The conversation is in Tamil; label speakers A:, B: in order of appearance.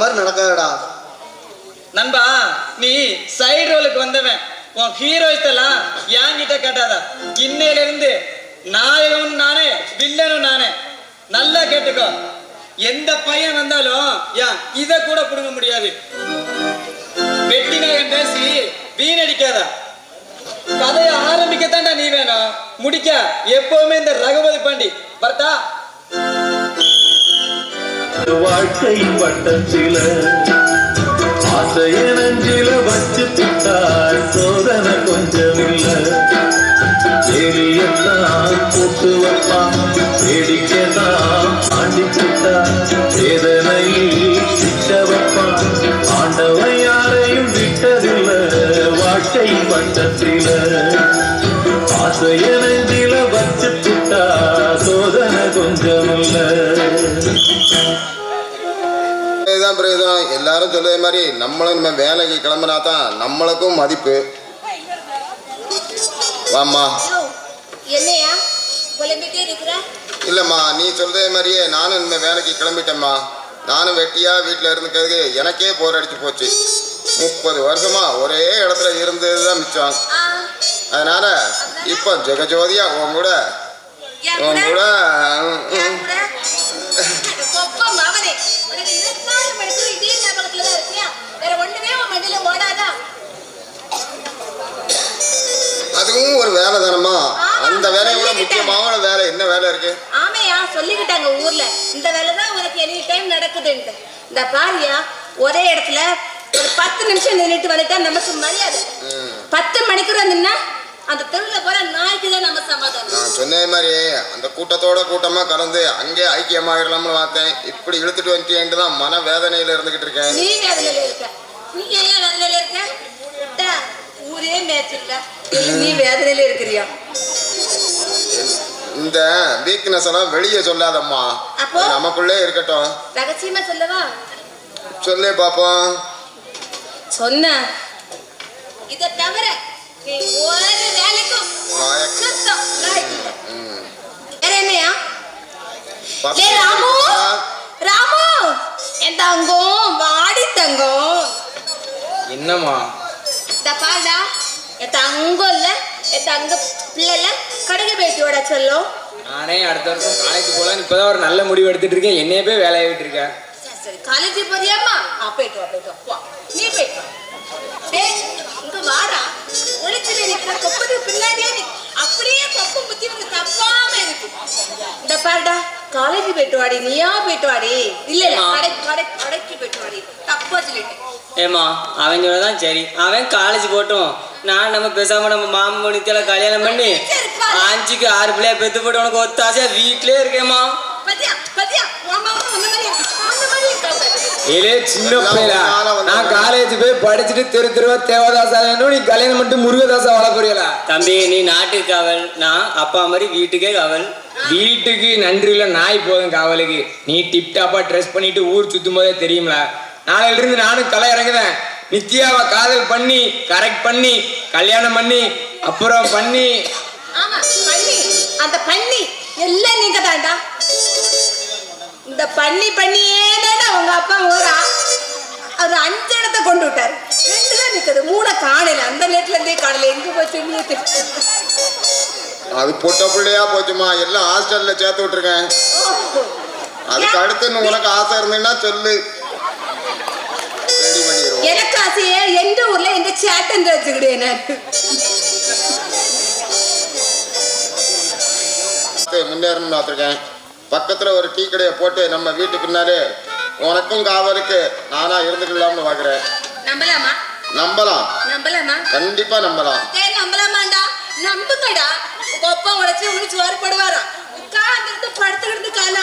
A: மாதிரி நடக்காதடா
B: நண்பா. நீ சைடு ரோலுக்கு வந்தவன். உன் ஹீரோயிஸ் எல்லாம் என்கிட்ட கேட்டாதா. இன்னையில இருந்து நாயகனும் நானே, வில்லனும் நானே. நல்லா கேட்டுக்கோ. எந்த பையன் வந்தாலும் இத கூட புடுங்க முடியாது. வெட்டி நாயகன் பேசி வீணடிக்காத. கதையை ஆரம்பிக்கத்தாண்டா நீ வேணும், முடிக்க எப்பவுமே இந்த ரகுபதி பாண்டி. வரட்டா?
C: வாழ்க்கை வட்டத்தில ஆசைய நஞ்சில வச்சு திட்டார் சோதனை கொஞ்சம் இல்ல. வேலியெல்லாம் போட்டு வைப்பான், வேடிக்கைதான் ஆண்டி விட்டார். வேதனையில் சிட்ட வைப்பான், ஆண்டவன் யாரையும் விட்டதில்லை. வாழ்க்கை வட்டத்தில ஆசைய நஞ்சில வச்சு திட்டார் சோதனை கொஞ்சம் இல்ல.
A: எல்லாரும் சொல்லுற மாதிரி நம்மளும் நம்ம வேலைக்கு கிளம்புனா தான் நம்மளுக்கும் மதிப்பு. வாம்மா.
D: என்னையா புலம்பிட்டே இருக்கிற?
A: இல்லம்மா, நீ சொல்ற மாதிரியே நானும் இந்த வேலைக்கு கிளம்பிட்டேம்மா. நானும் வெட்டியா வீட்டில் இருந்துக்கிறதுக்கு எனக்கே போர் அடிச்சு போச்சு. 30 வருஷமா ஒரே இடத்துல இருந்ததுதான் மிச்சம். அதனால இப்போ ஜெகஜோதியா உன் கூட அதுவும் ஒரு வேலை தானம்மா. அந்த வேலையை விட முக்கியமான வேலை என்ன வேலை இருக்கு?
D: ஆமையா சொல்லிக்கிட்டாங்க ஊர்ல, இந்த வேலை தான் உனக்கு எனி டைம் நடக்குதுன்ட்டு. இந்த பாரியா ஒரே இடத்துல ஒரு 10 நிமிஷம் நின்றுட்டு வந்துட்டா நமக்கு மரியாதை. 10 மணிக்கு நின்னா அந்த தெருவில் போற நாய்க்கு தான் நம்ம சமாதானம்.
A: நான் சொன்ன மாதிரி அந்த கூட்டத்தோட கூட்டமா கலந்து அங்கே ஐக்கியமாயிரலாம்னு பார்த்தேன். இப்படி இழுத்துட்டு வந்துட்டேன்ட்டு தான் மன வேதனையில இருந்துகிட்டு இருக்கேன்.
D: நீ வேதனையில இருக்க? நீ ஏன் வேதனையில இருக்க? ஊரே மேய்ச்சில்ல, நீ வேதனையில இருக்கிறியா?
A: இந்த வீக்னஸ் எல்லாம் வெளியே சொல்லாதம்மா, நமக்குள்ளே இருக்கட்டும்.
D: ரகசியமா சொல்லவா?
A: சொல்லே பாப்போம்.
D: சொன்ன இத தவிர ஒரு வேலைக்கும் வேற என்னையா? ராமு, ராமு என் தங்கம், வாடி தங்கம்.
B: என்னம்மா?
D: பாடா என் தங்கம் இல்ல, என் தங்க பிள்ளைல கடைக்கு போயிட்டு சொல்லும்.
B: நானே அடுத்த வருஷம் காலேஜ் போலாம். இப்பதான் ஒரு நல்ல முடிவு எடுத்துட்டு இருக்கேன். என்னைய போய் வேலையை விட்டு இருக்கேன்.
D: சரி காலேஜ் போறியாமா? போயிட்டு வா, போயிட்டு வா. நீ போயிட்டு வா. இங்க வாடா. ஒளிச்சு நிக்கிற கொப்பது பின்னாடியே அப்படியே கொப்பு முத்தி வந்து தப்பாம இருக்கு. இந்த பாருடா, காலேஜ் போயிட்டு வாடி. நீயா போயிட்டு வாடி. இல்ல கடைக்கு போயிட்டு வாடி. தப்பா சொல்லிட்டேன்.
B: ஏமா அவன் சொல்லதான் சரி. அவன் காலேஜ் போட்டோம். நான் நம்ம பேசாம நம்ம மாமன் மணித்தில கல்யாணம் பண்ணி 5க்கு 6 பிள்ளைய பெத்து போட்டு உனக்கு ஒத்தாசையா வீட்லயே இருக்கேம்மா. ஏலே சின்ன பிள்ளைல நான் காலேஜ் போய் படிச்சுட்டு தெருவா தேவதாசா, நீ கல்யாணம் மட்டும் முருகதாசா வாழ போறீங்களா? தம்பி நீ நாட்டுக்கு காவல், நான் அப்பா மாதிரி வீட்டுக்கே காவல். வீட்டுக்கு நன்றி இல்ல, நாய் போதும் காவலுக்கு. நீ டிப்டாப்பா ட்ரெஸ் பண்ணிட்டு ஊர் சுத்தும் போதே தெரியுங்களா? நாளையில இருந்து நானும் கலை இறங்குவேன். நித்யாவை காதல் பண்ணி கரெக்ட் பண்ணி கல்யாணம் பண்ணி அப்புறம் பண்ணி
D: அந்த பண்ணி எல்லாம் நீங்க தாண்டா. இந்த பண்ணியே தாண்டா உங்க அப்பா ஒரு 5 இடத்தை கொண்டு விட்டாரு. 2 தான் நிக்குது, 3 காணல. அந்த நேரத்துல இருந்தே காணல. எங்க போச்சு?
A: அது பொட்ட பிள்ளையா போச்சுமா. எல்லாம் ஹாஸ்டல்ல சேர்த்து விட்டுருக்கேன். அதுக்கு அடுத்து உனக்கு ஆசை இருந்தீங்கன்னா சொல்லு, ரெடி பண்ணிடுவோம்.
D: எனக்கு ஆசையே எந்த ஊர்ல எந்த சேட்டன் வச்சுக்கிட்டேன்.
A: முன்னேறணும்னு பார்த்துருக்கேன். பக்கத்துல ஒரு டீ கடையை போட்டு நம்ம வீட்டு பின்னாலே உனக்கும் காவலுக்கு நானா இருந்துக்கலாம்னு பாக்குறேன்.
D: நம்பலாமா? நம்பலாம்.
A: கண்டிப்பா நம்பலாம்.
D: நம்பலாமாண்டா? நம்புங்கடா. ஒப்பம் உடைச்சு உங்களுக்கு சோறு போடுவாரா? உட்கார்ந்து படுத்துக்கிட்டு கால